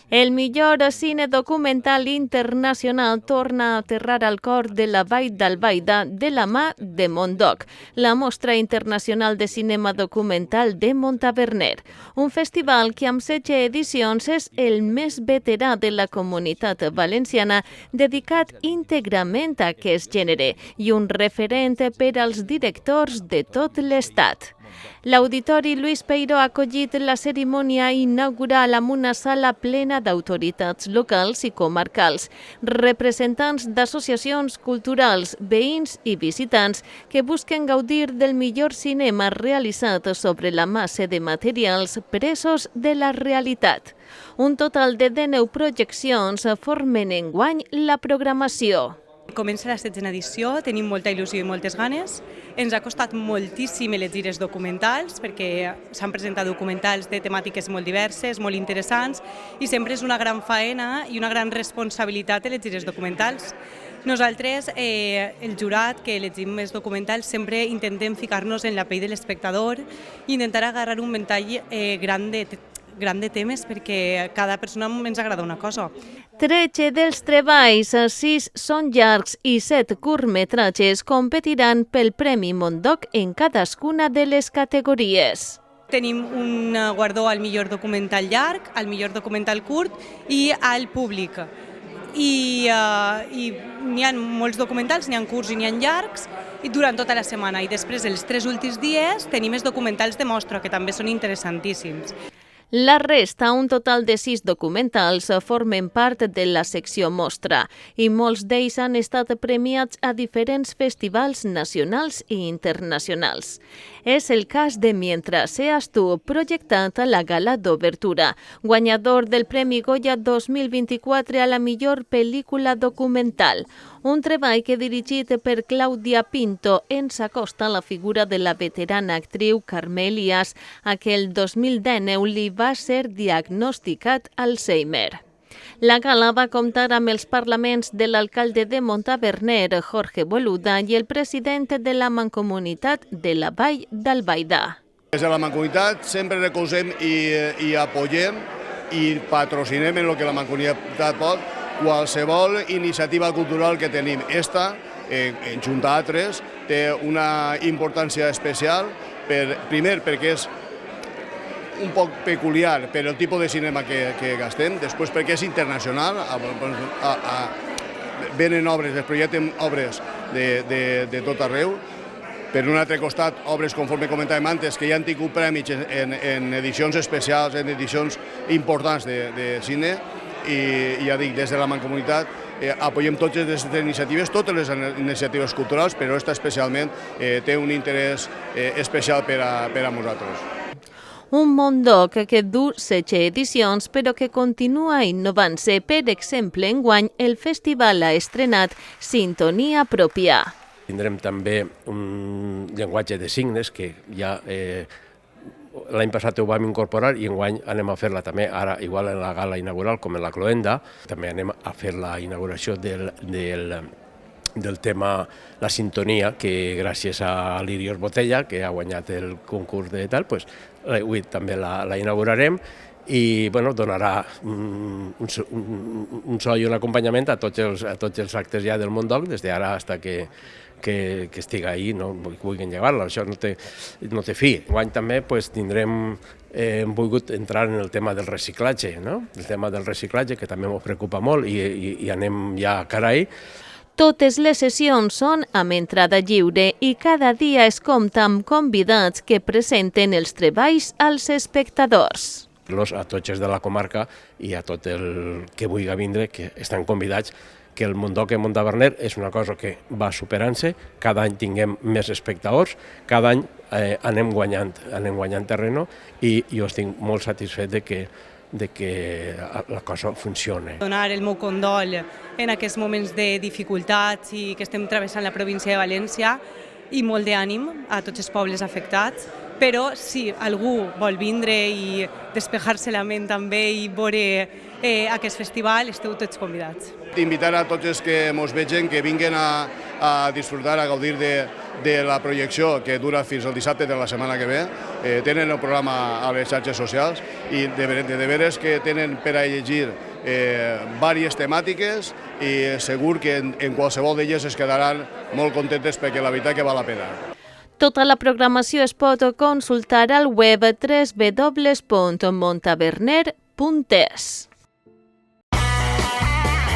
El millor cine documental internacional torna a aterrar al cor de la Vall d'Albaida de la mà de Mondoc, la Mostra Internacional de Cinema Documental de Montaverner, un festival que amb 16 edicions és el més veterà de la comunitat valenciana dedicat íntegrament a aquest gènere i un referent per als directors de tot l'estat. L'Auditori Lluís Peiró ha acollit la cerimònia inaugural amb una sala plena d'autoritats locals i comarcals, representants d'associacions culturals, veïns i visitants que busquen gaudir del millor cinema realitzat sobre la massa de materials presos de la realitat. Un total de 19 projeccions formen enguany la programació. Comença la 16a edició, tenim molta il·lusió i moltes ganes. Ens ha costat moltíssim elegir els documentals perquè s'han presentat documentals de temàtiques molt diverses, molt interessants i sempre és una gran faena i una gran responsabilitat elegir els documentals. Nosaltres, el jurat que elegim els documentals, sempre intentem ficar-nos en la pell de l'espectador i intentar agarrar un ventall gran de temes perquè cada persona ens agrada una cosa. 13 dels treballs, 6 són llargs i 7 curtmetratges competiran pel Premi Mondoc en cadascuna de les categories. Tenim un guardó al millor documental llarg, al millor documental curt i al públic. I n'hi ha molts documentals, n'hi ha curts i n'hi ha llargs, i durant tota la setmana. I després, els 3 últims dies, tenim els documentals de mostra, que també són interessantíssims. La resta, un total de 6 documentals, formen part de la secció mostra i molts d'ells han estat premiats a diferents festivals nacionals i internacionals. És el cas de Mientras seas tú, projectat a la gala d'obertura, guanyador del Premi Goya 2024 a la millor pel·lícula documental. Un treball que, dirigit per Clàudia Pinto, ens acosta a la figura de la veterana actriu Carme Elias, a qui el 2019 li va ser diagnosticat Alzheimer. La gala va comptar amb els parlaments de l'alcalde de Montaverner, Jorge Boluda, i el president de la Mancomunitat de la Vall d'Albaida. Des de la Mancomunitat sempre recolzem i apoyem i patrocinem en el que la Mancomunitat pot qualsevol iniciativa cultural que tenim. Esta, en junta a altres, té una importància especial, primer perquè és un poc peculiar per el tipus de cinema que gastem, després perquè és internacional, venen obres, es projecten obres de tot arreu. Per un altre costat, obres, conforme comentàvem antes, que ja han tingut premis en edicions especials, en edicions importants de cine, i ja dic, des de la Mancomunitat apoyem totes aquestes iniciatives, totes les iniciatives culturals, però aquesta especialment té un interès especial per a nosaltres. Un Mondoc que du 16 edicions però que continua innovant-se. Per exemple, enguany el festival ha estrenat Sintonia Pròpia. Tindrem també un llenguatge de signes que ja l'any passat ho vam incorporar i enguany anem a fer-la també, ara igual en la gala inaugural com en la Cloenda. També anem a fer la inauguració del tema La Sintonia, que gràcies a Lirios Botella, que ha guanyat el concurs de tal, avui també la inaugurarem i donarà un so i un acompanyament a tots els actes ja del Mondoc, des d'ara fins que estigui ahí, no vulguin llevar-la, això no té fi. Enguany també hem volgut entrar en el tema del reciclatge, el tema del reciclatge, que també ens preocupa molt i anem ja a carai. Totes les sessions són amb entrada lliure i cada dia es compta amb convidats que presenten els treballs als espectadors. A tots els de la comarca i a tot el que vulgui vindre, que estan convidats, que el Mondoc en Montaverner és una cosa que va superant-se, cada any tinguem més espectadors, cada any anem guanyant terreno i jo estic molt satisfet de que la cosa funcioni. Donar el meu condol en aquests moments de dificultats i que estem travessant la província de València i molt d'ànim a tots els pobles afectats, però si algú vol vindre i despejar-se la ment també i veure aquest festival, esteu tots convidats. Invitar a tots els que ens vegin que vinguin a disfrutar, a gaudir de la projecció que dura fins al dissabte de la setmana que ve. Tenen el programa a les xarxes socials i de veres que tenen per a llegir diverses temàtiques i segur que en qualsevol d'elles es quedaran molt contentes perquè la veritat que val la pena. Tota la programació es pot consultar al web www.montaverner.es.